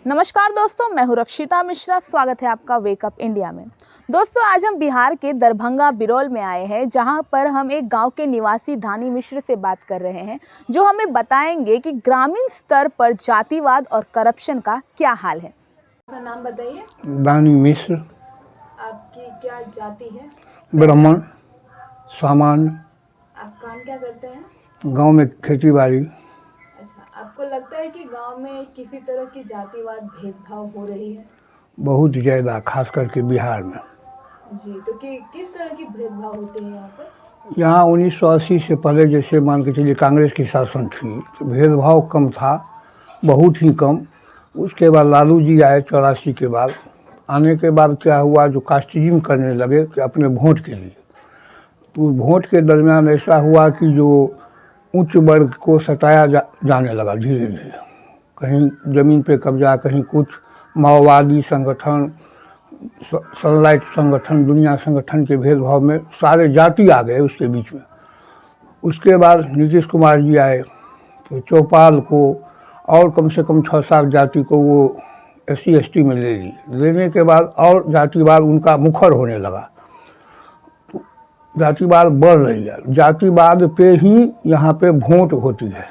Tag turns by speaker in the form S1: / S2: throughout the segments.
S1: नमस्कार दोस्तों, मैं हूं रक्षिता मिश्रा। स्वागत है आपका वेकअप इंडिया में। दोस्तों, आज हम बिहार के दरभंगा बिरौल में आए हैं, जहां पर हम एक गांव के निवासी धानी मिश्र से बात कर रहे हैं, जो हमें बताएंगे कि ग्रामीण स्तर पर जातिवाद और करप्शन का क्या हाल है। अपना नाम बताइए।
S2: धानी मिश्र।
S1: आपकी क्या जाति है?
S2: ब्राह्मण। सामान्य।
S1: आप काम क्या करते हैं?
S2: गांव में खेती बाड़ी।
S1: अच्छा, आपको लगता है कि गांव में किसी तरह की जातिवाद भेदभाव हो रही है?
S2: बहुत ज़्यादा, खास करके बिहार में।
S1: जी, तो किस तरह की भेदभाव होते हैं यहाँ पर?
S2: यहाँ 1980 से पहले जैसे मान के चलिए कांग्रेस की शासन थी तो भेदभाव कम था, बहुत ही कम। उसके बाद लालू जी आए 84 के बाद। आने के बाद क्या हुआ, जो कास्टिज्म करने लगे कि अपने वोट के लिए, तो वोट के दरमियान ऐसा हुआ कि जो उच्च वर्ग को सताया जाने लगा धीरे धीरे। कहीं ज़मीन पे कब्जा, कहीं कुछ। माओवादी संगठन, सनलाइट संगठन, दुनिया संगठन के भेदभाव में सारे जाति आ गए उसके बीच में। उसके बाद नीतीश कुमार जी आए तो चौपाल को और कम से कम 6-7 जाति को वो SC ST में ले ली। लेने के बाद और जातिवाद उनका मुखर होने लगा, तो जातिवाद बढ़ रही है। जातिवाद पे ही यहाँ पे वोट होती है।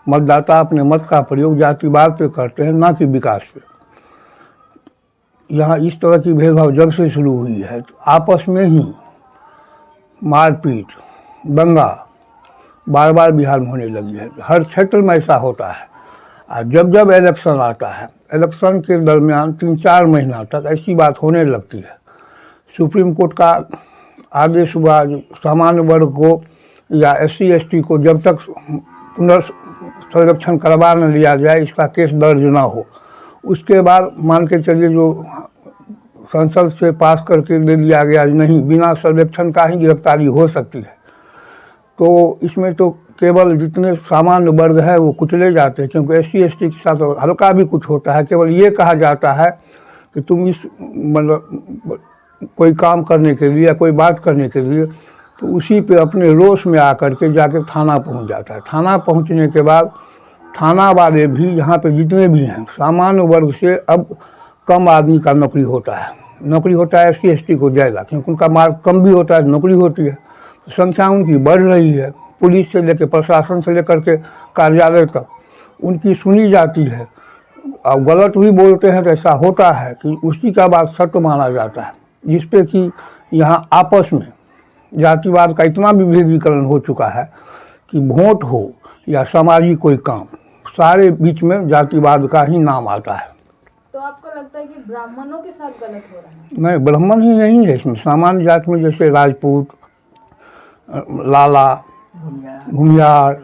S2: मतदाता अपने मत का प्रयोग जातिवाद पे करते हैं, ना कि विकास पे। यहाँ इस तरह की भेदभाव जब से शुरू हुई है तो आपस में ही मारपीट, दंगा बार बार बिहार में होने लगी है। हर क्षेत्र में ऐसा होता है। और जब जब इलेक्शन आता है, इलेक्शन के दरमियान 3-4 महीना तक ऐसी बात होने लगती है। सुप्रीम कोर्ट का आदेश हुआ सामान्य वर्ग को या SC ST को जब तक पुनर्संरक्षण करवा न लिया जाए, इसका केस दर्ज ना हो, उसके बाद मान के चलिए जो संसद से पास करके दे दिया गया नहीं, बिना सर्वेक्षण का ही गिरफ्तारी हो सकती है। तो इसमें तो केवल जितने सामान्य वर्ग है वो कुचले जाते हैं, क्योंकि SC ST के साथ हल्का भी कुछ होता है। केवल ये कहा जाता है कि तुम इस मतलब कोई काम करने के लिए या कोई बात करने के लिए, तो उसी पे अपने रोष में आकर के जाके थाना पहुंच जाता है। थाना पहुंचने के बाद थाना वाले भी यहाँ पे जितने भी हैं सामान्य वर्ग से अब कम आदमी का नौकरी होता है। नौकरी होता है SC ST को ज़्यादा, क्योंकि उनका मार्क कम भी होता है, नौकरी होती है, तो संख्या उनकी बढ़ रही है। पुलिस से लेकर, प्रशासन से लेकर के कार्यालय तक उनकी सुनी जाती है। और गलत भी बोलते हैं तो ऐसा होता है कि उसी का बात सत्य माना जाता है, जिस पे कि यहाँ आपस में जातिवाद का इतना विभेदीकरण हो चुका है कि वोट हो या सामाजिक कोई काम, सारे बीच में जातिवाद का ही नाम आता है।
S1: तो आपको लगता है कि ब्राह्मणों के साथ गलत हो रहा है?
S2: नहीं, ब्राह्मण ही नहीं है इसमें। सामान्य जाति में जैसे राजपूत, लाला, भूमिहार,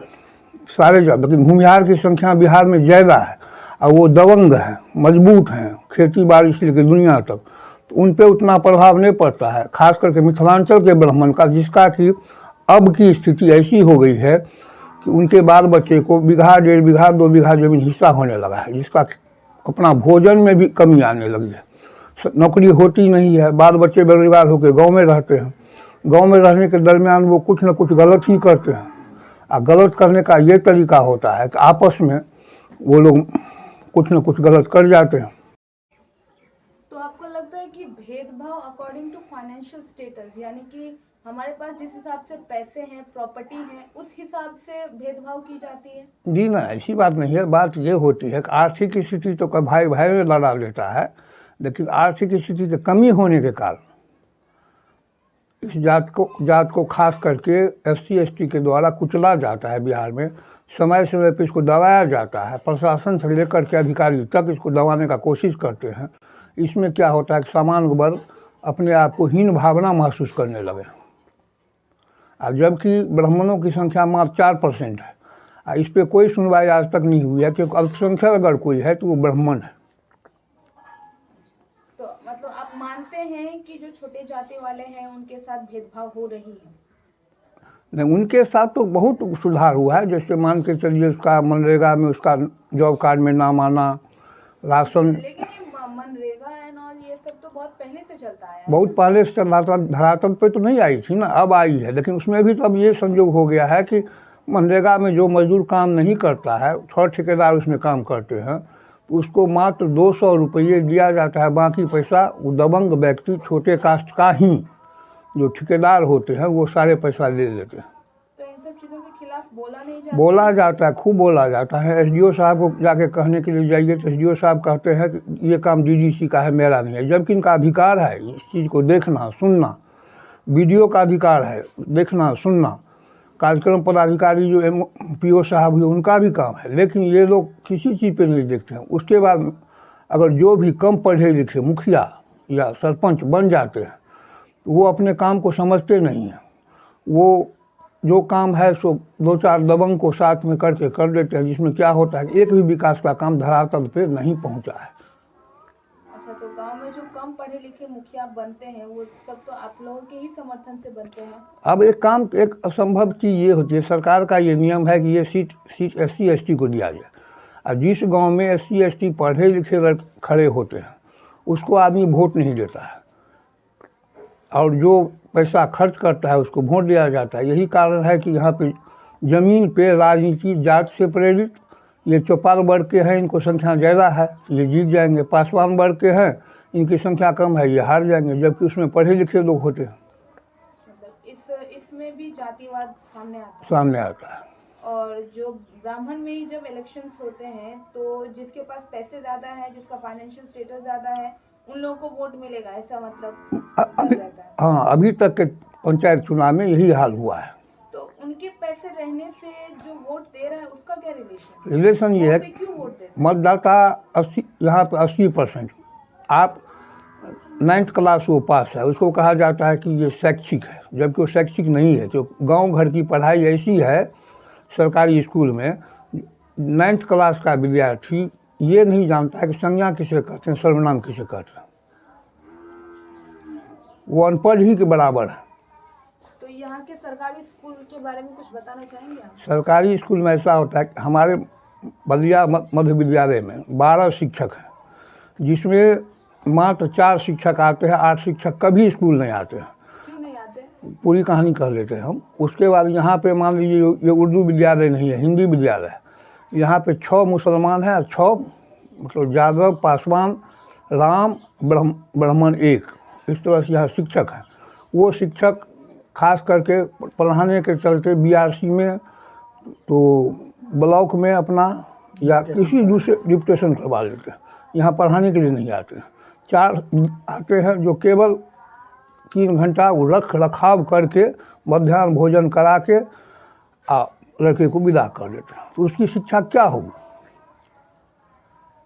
S2: सारे जाति, लेकिन भूमिहार की संख्या बिहार में ज़्यादा है और वो दबंग हैं, मजबूत हैं, खेती बाड़ी से लेकर दुनिया तक, तो उन पर उतना प्रभाव नहीं पड़ता है। खास करके मिथिलांचल के ब्राह्मण का, जिसका कि अब की स्थिति ऐसी हो गई है कि उनके बाल बच्चे को बीघा, 1.5 बीघा, 2 बीघा जमीन हिस्सा होने लगा है, जिसका अपना भोजन में भी कमी आने लगी है। नौकरी होती नहीं है, बाल बच्चे बेरोजगार होकर गांव में रहते हैं। गांव में रहने के दरमियान वो कुछ न कुछ गलत ही करते हैं। और गलत करने का ये तरीका होता है कि आपस में वो लोग कुछ न कुछ गलत कर जाते हैं।
S1: तो आपको लगता है कि भेदभाव अकॉर्डिंग टू फाइनेंशियल स्टेटस, यानी कि हमारे पास जिस हिसाब से पैसे हैं, प्रॉपर्टी है, उस हिसाब से भेदभाव की जाती है?
S2: जी ना, ऐसी बात नहीं है। बात ये होती है कि आर्थिक स्थिति तो का भाई भाई में लड़ा लेता है, लेकिन आर्थिक स्थिति की कमी होने के कारण इस जात को खास करके SC ST के द्वारा कुचला जाता है बिहार में। समय समय पर इसको दबाया जाता है। प्रशासन से लेकर के अधिकारी तक इसको दबाने का कोशिश करते हैं। इसमें क्या होता है कि सामान्य वर्ग अपने आप को हीन भावना महसूस करने लगे। और जबकि ब्राह्मणों की संख्या मात्र 4% है, और इस पर कोई सुनवाई आज तक नहीं हुई है, क्योंकि अल्पसंख्यक अगर कोई है तो वो ब्राह्मण है।
S1: तो मतलब आप मानते हैं कि जो छोटे जाति वाले हैं उनके साथ भेदभाव हो रही है?
S2: नहीं, उनके साथ तो बहुत सुधार हुआ है। जैसे मान के चलिए उसका मनरेगा में उसका जॉब कार्ड में नाम आना, राशन।
S1: लेकिन ये मनरेगा एंड ऑल ये सब तो बहुत पहले से चलता है।
S2: बहुत पहले से चल रहा था, धरातल पे तो नहीं आई थी ना, अब आई है। लेकिन उसमें भी तो अब ये संयोग हो गया है कि मनरेगा में जो मजदूर काम नहीं करता है, 6 ठेकेदार उसमें काम करते हैं, तो उसको मात्र 200 रुपये दिया जाता है, बाकी पैसा वो दबंग व्यक्ति छोटे कास्ट का ही जो ठेकेदार होते हैं वो सारे पैसा ले लेते हैं।
S1: तो इन सब चीज़ों के खिलाफ बोला नहीं जाता?
S2: बोला जाता है, खूब बोला जाता है। एसडीओ साहब को जाके कहने के लिए जाइए तो एसडीओ साहब कहते हैं कि ये काम डीडीसी का है, मेरा नहीं है, जबकि इनका अधिकार है इस चीज़ को देखना सुनना। वीडियो का अधिकार है देखना सुनना। कार्यक्रम पदाधिकारी जो पीओ साहब हुए उनका भी काम है, लेकिन ये लोग किसी चीज़ पे नहीं देखते हैं। उसके बाद अगर जो भी कम पढ़े लिखे मुखिया या सरपंच बन जाते हैं तो वो अपने काम को समझते नहीं हैं। वो जो काम है सो 2-4 दबंग को साथ में करके कर देते हैं, जिसमें क्या होता है कि एक भी विकास का काम धरातल पे नहीं पहुंचा है।
S1: अच्छा, तो गांव में जो कम पढ़े लिखे मुखिया बनते हैं वो सब तो आप लोगों के ही समर्थन से बनते हैं?
S2: अब एक असंभव चीज़ ये होती है, सरकार का ये नियम है कि ये सीट SC ST को दिया जाए। अब जिस गांव में SC ST पढ़े लिखे खड़े होते हैं उसको आदमी वोट नहीं देता है, और जो पैसा खर्च करता है उसको वोट दिया जाता है। यही कारण है कि यहाँ पे ज़मीन पे राजनीति जात से प्रेरित, ये चौपाल वर्ग के हैं इनको संख्या ज़्यादा है ये जीत जाएंगे, पासवान वर्ग के हैं इनकी संख्या कम है ये हार जाएंगे, जबकि उसमें पढ़े लिखे लोग होते हैं।
S1: मतलब इसमें भी जातिवाद
S2: सामने आता है।
S1: और जो ब्राह्मण में ही जब इलेक्शंस होते हैं तो जिसके पास पैसे ज़्यादा है, जिसका फाइनेंशियल स्टेटस ज़्यादा है, उन लोगों को वोट मिलेगा, ऐसा मतलब रहता है?
S2: हाँ, अभी तक के पंचायत चुनाव में यही हाल हुआ है।
S1: तो उनके पैसे रहने से जो वोट दे रहा है उसका क्या
S2: रिलेशन ये है
S1: क्यों वोट दे?
S2: मतदाता 80 यहाँ पे 80%, आप 9th क्लास वो पास है उसको कहा जाता है कि ये शैक्षिक है, जबकि वो शैक्षिक नहीं है। जो गांव घर की पढ़ाई ऐसी है सरकारी स्कूल में, 9th क्लास का विद्यार्थी ये नहीं जानता है कि संज्ञा किसे कहते हैं, सर्वनाम किसे कहते हैं, वो अनपढ़ ही के बराबर है।
S1: तो यहाँ के सरकारी स्कूल के बारे में कुछ बताना चाहेंगे आप?
S2: सरकारी स्कूल में ऐसा होता है कि हमारे बलिया मध्य विद्यालय में 12 शिक्षक हैं, जिसमें मात्र 4 शिक्षक आते हैं, 8 शिक्षक कभी स्कूल नहीं आते हैं।
S1: क्यों नहीं आते?
S2: पूरी कहानी कह लेते हैं हम। उसके बाद यहाँ पे मान लीजिए ये उर्दू विद्यालय नहीं है, हिंदी विद्यालय है। यहाँ पे 6 मुसलमान हैं, 6 मतलब यादव, पासवान, राम, ब्राह्मण 1, इस तरह से यहाँ शिक्षक हैं। वो शिक्षक खास करके पढ़ाने के चलते BRC में तो ब्लॉक में अपना या किसी दूसरे डिप्टेशन करवा लेते हैं, यहाँ पढ़ाने के लिए नहीं आते। 4 आते हैं जो केवल 3 घंटा वो रख रखाव करके मध्याह्न भोजन करा के लड़के को विदा कर देते हैं। तो उसकी शिक्षा क्या होगी?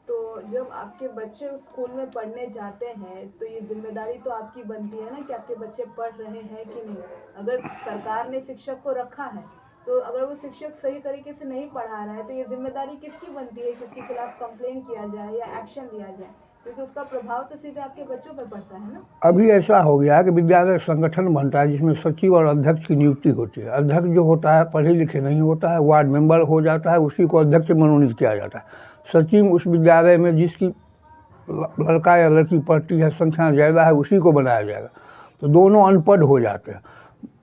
S1: तो जब आपके बच्चे उस स्कूल में पढ़ने जाते हैं तो ये जिम्मेदारी तो आपकी बनती है ना कि आपके बच्चे पढ़ रहे हैं कि नहीं। अगर सरकार ने शिक्षक को रखा है तो अगर वो शिक्षक सही तरीके से नहीं पढ़ा रहा है तो ये जिम्मेदारी किसकी बनती है कि उसके खिलाफ कंप्लेंट किया जाए या एक्शन लिया जाए, क्योंकि उसका प्रभाव तो सीधे आपके बच्चों पर पड़ता है ना।
S2: अभी ऐसा हो गया है कि विद्यालय संगठन बनता है जिसमें सचिव और अध्यक्ष की नियुक्ति होती है। अध्यक्ष जो होता है पढ़े लिखे नहीं होता है, वार्ड मेंबर हो जाता है, उसी को अध्यक्ष मनोनीत किया जाता है। सचिव उस विद्यालय में जिसकी लड़का या लड़की पढ़ती है संख्या ज़्यादा है उसी को बनाया जाएगा। तो दोनों अनपढ़ हो जाते हैं।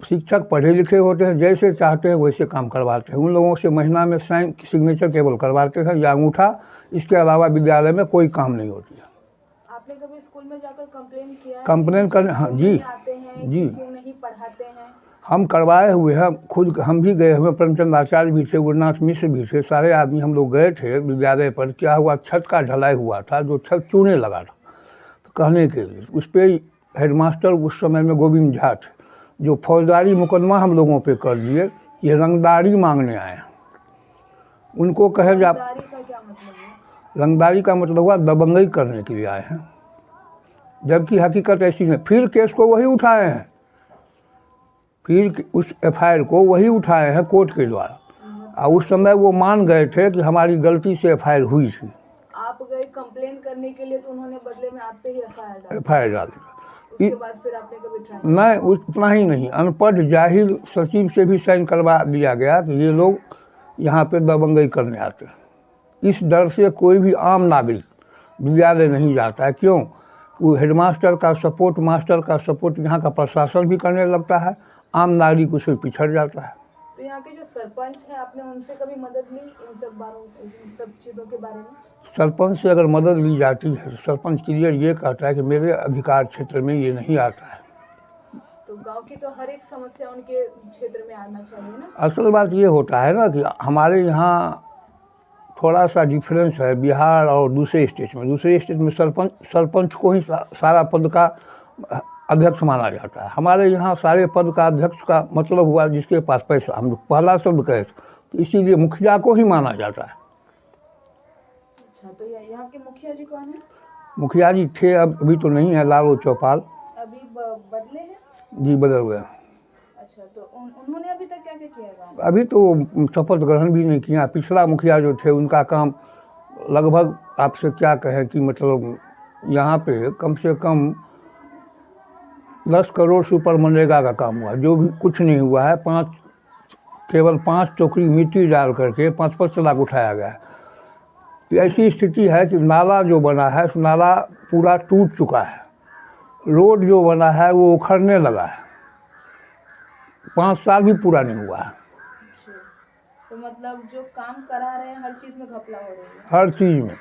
S2: शिक्षक पढ़े लिखे होते हैं, जैसे चाहते हैं वैसे काम करवाते हैं। उन लोगों से महीना में साइन सिग्नेचर केवल करवाते हैं या अंगूठा, इसके अलावा विद्यालय में कोई काम नहीं होती है।
S1: आपने कभी स्कूल में जाकर कंप्लेन किया?
S2: कंप्लेन करने, हाँ जी
S1: आते हैं
S2: जी,
S1: क्यों नहीं पढ़ाते हैं?
S2: हम करवाए हुए हैं, खुद हम भी गए हुए, प्रेमचंद आचार्य भी थे, गुरुनाथ मिश्र भी थे, सारे आदमी हम लोग गए थे विद्यालय पर। क्या हुआ, छत का ढलाई हुआ था, जो छत चूने लगा था। तो कहने के लिए उस पर हेडमास्टर उस समय में गोविंद झा थे, जो फौजदारी मुकदमा हम लोगों पे कर दिए, ये रंगदारी मांगने आए हैं। उनको कहे जा,
S1: रंगदारी का क्या मतलब है?
S2: रंगदारी का मतलब हुआ दबंगई करने के लिए आए हैं, जबकि हकीकत ऐसी नहीं। फिर केस को वही उठाए हैं, फिर उस FIR को वही उठाए हैं कोर्ट के द्वारा। और उस समय वो मान गए थे कि हमारी गलती से FIR हुई थी।
S1: आप गए कंप्लेन करने के लिए तो उन्होंने बदले में आप पे ही
S2: FIR डाल दिया।
S1: उसके बाद फिर आपने कभी ट्राई?
S2: नहीं, उतना ही नहीं, अनपढ़ जाहिल सचिव से भी साइन करवा दिया गया कि ये लोग यहाँ पे दबंगई करने आते हैं। इस डर से कोई भी आम नागरिक विद्यालय नहीं जाता है। क्यों? वो हेडमास्टर का सपोर्ट, मास्टर का सपोर्ट यहाँ का प्रशासन भी करने लगता है, आम नागरिक उससे पिछड़ जाता है।
S1: तो यहाँ के जो सरपंच हैं, आपने उनसे कभी मदद ली इन सब चीज़ों के बारे में?
S2: सरपंच से अगर मदद ली जाती है तो सरपंच क्लियर ये कहता है कि मेरे अधिकार क्षेत्र में ये नहीं आता है।
S1: तो गांव की तो हर एक समस्या उनके क्षेत्र में आना चाहिए ना।
S2: असल बात ये होता है ना कि हमारे यहाँ थोड़ा सा डिफरेंस है बिहार और दूसरे स्टेट में। दूसरे स्टेट में सरपंच को ही सारा पद का अध्यक्ष माना जाता है। हमारे यहाँ सारे पद का अध्यक्ष का मतलब हुआ जिसके पास पैसा, हम पहला शब्द कहे तो इसीलिए मुखिया को ही माना जाता है।
S1: अच्छा, तो यहाँ के मुखिया जी कौन है?
S2: मुखिया जी थे, अभी तो नहीं है, लालू चौपाल।
S1: अभी बदले हैं?
S2: जी बदल गए।
S1: अच्छा, तो उन्होंने अभी तक क्या क्या किया गाँव?
S2: अभी तो शपथ ग्रहण भी नहीं किया। पिछला मुखिया जो थे उनका काम लगभग आपसे क्या कहें कि मतलब यहाँ पे कम से कम 10 करोड़ से ऊपर मनरेगा का काम हुआ, जो भी कुछ नहीं हुआ है। केवल 5 टोकरी मिट्टी डाल करके 5-5 लाख उठाया गया है। ऐसी स्थिति है कि नाला जो बना है उस नाला पूरा टूट चुका है। रोड जो बना है वो उखड़ने लगा है, 5 साल भी पूरा नहीं हुआ है।
S1: तो मतलब जो काम करा रहे हैं हर चीज़ में घपला हो रही है?
S2: हर चीज़ में।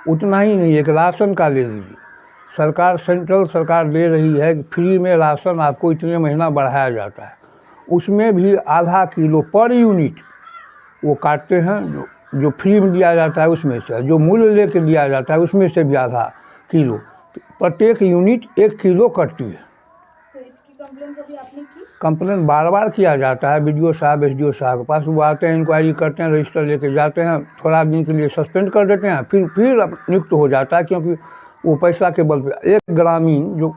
S2: उतना ही नहीं, एक राशन का ले लीजिए, सरकार सेंट्रल सरकार दे रही है कि फ्री में राशन आपको इतने महीना बढ़ाया जाता है, उसमें भी आधा किलो पर यूनिट वो काटते हैं। जो फ्री में दिया जाता है उसमें से, जो मूल्य लेके दिया जाता है उसमें से भी आधा किलो, प्रत्येक यूनिट 1 किलो कटती है।
S1: तो इसकी कंप्लेन कभी आपने की?
S2: कंप्लेन बार बार किया जाता है BDO साहब SDO साहब के पास। वो आते हैं, इंक्वायरी करते हैं, रजिस्टर लेके जाते हैं, थोड़ा दिन के लिए सस्पेंड कर देते हैं, फिर नियुक्त हो जाता है, क्योंकि वो पैसा के बल पे। एक ग्रामीण जो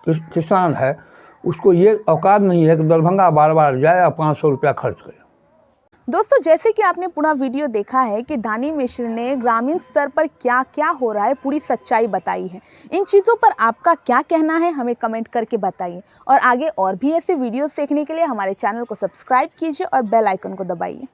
S2: किसान है उसको ये औकात नहीं है कि दरभंगा बार बार जाए और 500 रुपया खर्च करे।
S1: दोस्तों, जैसे कि आपने पूरा वीडियो देखा है कि दानी मिश्र ने ग्रामीण स्तर पर क्या क्या हो रहा है पूरी सच्चाई बताई है। इन चीज़ों पर आपका क्या कहना है हमें कमेंट करके बताइए, और आगे और भी ऐसे वीडियोस देखने के लिए हमारे चैनल को सब्सक्राइब कीजिए और बेल आइकन को दबाइए।